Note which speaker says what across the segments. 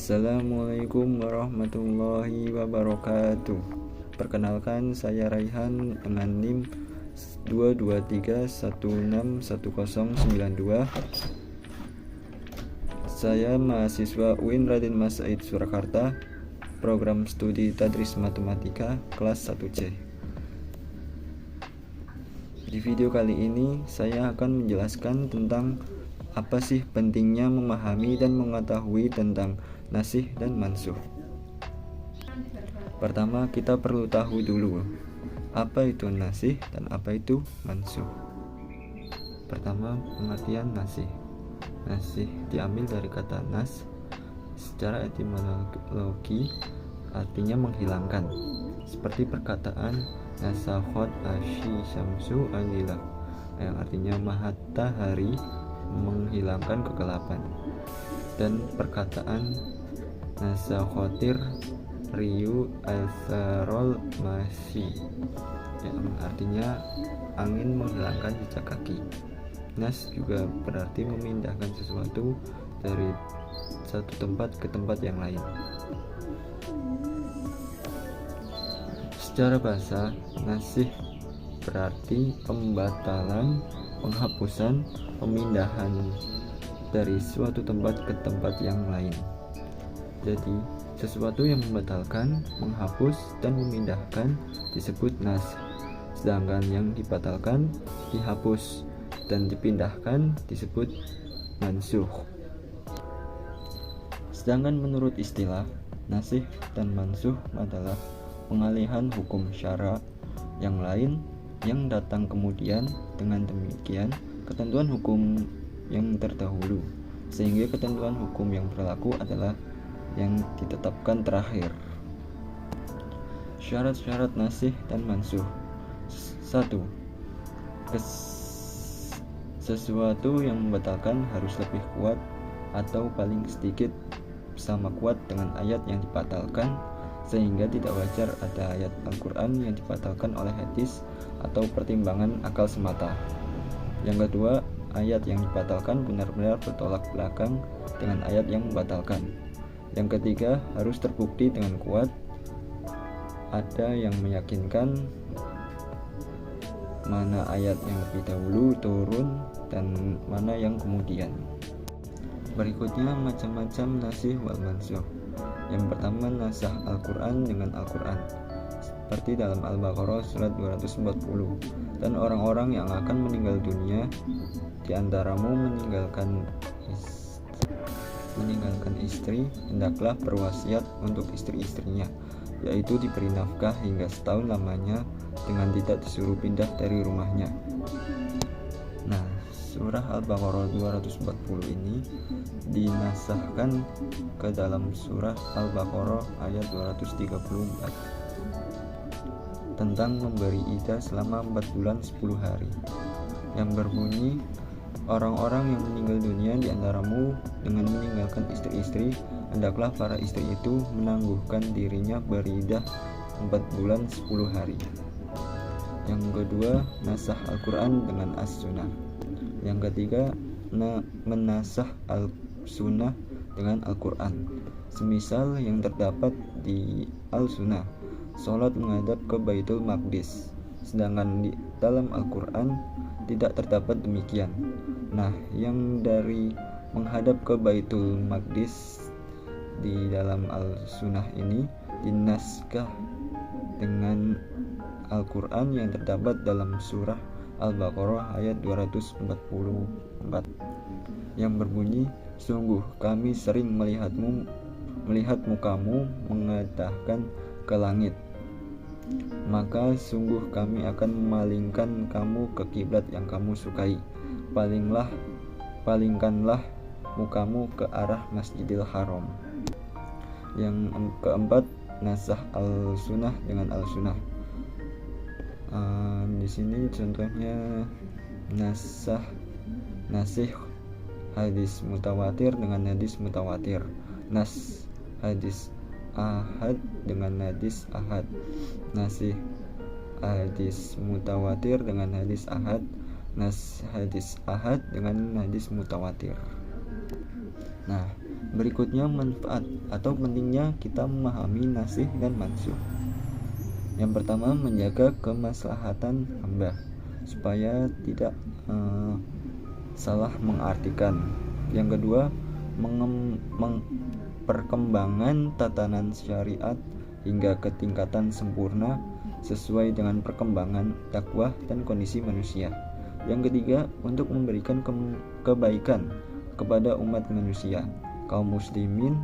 Speaker 1: Assalamualaikum warahmatullahi wabarakatuh. Perkenalkan, saya Raihan dengan NIM 223161092. Saya mahasiswa UIN Raden Mas Said Surakarta, program studi Tadris Matematika kelas 1C. Di video kali ini saya akan menjelaskan tentang apa sih pentingnya memahami dan mengetahui tentang nasih dan mansuh. Pertama, kita perlu tahu dulu apa itu nasih dan apa itu mansuh. Pertama, pengertian nasih. Nasih diambil dari kata nas. Secara etimologi artinya menghilangkan, seperti perkataan nasakhot asy syamsu anila, yang artinya matahari menghilangkan kegelapan, dan perkataan nasakhotir riyu asarol masyi, yang artinya angin menghilangkan jejak kaki. Nas juga berarti memindahkan sesuatu dari satu tempat ke tempat yang lain. Secara bahasa, nasih berarti pembatalan, penghapusan, pemindahan dari suatu tempat ke tempat yang lain. Jadi, sesuatu yang membatalkan, menghapus, dan memindahkan disebut nas. Sedangkan yang dibatalkan, dihapus, dan dipindahkan disebut mansuh. Sedangkan menurut istilah, nasih dan mansuh adalah pengalihan hukum syara yang lain yang datang kemudian. Dengan demikian, ketentuan hukum yang terdahulu, sehingga ketentuan hukum yang berlaku adalah yang ditetapkan terakhir. Syarat-syarat nasih dan mansuh. 1. Sesuatu yang membatalkan harus lebih kuat atau paling sedikit sama kuat dengan ayat yang dibatalkan, sehingga tidak wajar ada ayat Al-Quran yang dibatalkan oleh hadis atau pertimbangan akal semata. Yang kedua, ayat yang dibatalkan benar-benar bertolak belakang dengan ayat yang membatalkan. Yang ketiga, harus terbukti dengan kuat ada yang meyakinkan mana ayat yang lebih dahulu turun dan mana yang kemudian. Berikutnya, macam-macam nasih wal mansuh. Yang pertama, nasah Al-Quran dengan Al-Quran, seperti dalam Al-Baqarah surat 240. Dan orang-orang yang akan meninggal dunia di antaramu meninggalkan istri, hendaklah berwasiat untuk istri-istrinya, yaitu diberi nafkah hingga setahun lamanya dengan tidak disuruh pindah dari rumahnya. Nah, surah Al-Baqarah 240 ini dinasahkan ke dalam surah Al-Baqarah ayat 234 tentang memberi iddah selama 4 bulan 10 hari, yang berbunyi, orang-orang yang meninggal dunia di antaramu dengan meninggalkan istri-istri, hendaklah para istri itu menangguhkan dirinya beridah 4 bulan 10 hari. Yang kedua, nasah Al-Quran dengan As-Sunnah. Yang ketiga, menasah Al-Sunnah dengan Al-Quran. Semisal yang terdapat di Al-Sunnah, sholat menghadap ke Baitul Maqdis, sedangkan di dalam Al-Quran tidak terdapat demikian. Nah, yang dari menghadap ke Baitul Maqdis di dalam Al-Sunnah ini dinaskah dengan Al-Quran yang terdapat dalam surah Al-Baqarah ayat 244 yang berbunyi, sungguh kami sering melihat mukamu mengadahkan ke langit, maka sungguh kami akan memalingkan kamu ke kiblat yang kamu sukai. Palingkanlah mukamu ke arah Masjidil Haram. Yang keempat, nasah Al-Sunnah dengan Al-Sunnah. Di sini contohnya nasih hadis mutawatir dengan hadis mutawatir, nas hadis ahad dengan hadis ahad, nasih hadis mutawatir dengan hadis ahad, nas hadis ahad dengan hadis mutawatir. Nah, Berikutnya, manfaat atau pentingnya kita memahami nasikh dan mansukh. Yang pertama, menjaga kemaslahatan hamba supaya tidak salah mengartikan. Yang kedua, perkembangan tatanan syariat hingga ke tingkatan sempurna sesuai dengan perkembangan dakwah dan kondisi manusia. Yang ketiga, untuk memberikan kebaikan kepada umat manusia, kaum muslimin,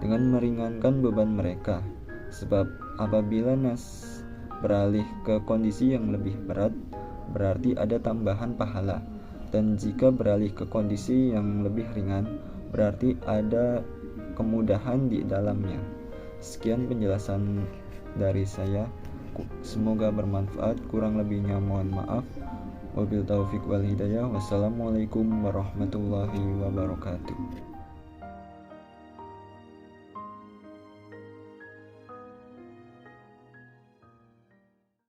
Speaker 1: dengan meringankan beban mereka. Sebab apabila nas beralih ke kondisi yang lebih berat, berarti ada tambahan pahala, dan jika beralih ke kondisi yang lebih ringan, berarti ada kemudahan di dalamnya. Sekian penjelasan dari saya, semoga bermanfaat. Kurang lebihnya mohon maaf. Wabil taufiq wal hidayah. Wassalamualaikum warahmatullahi wabarakatuh.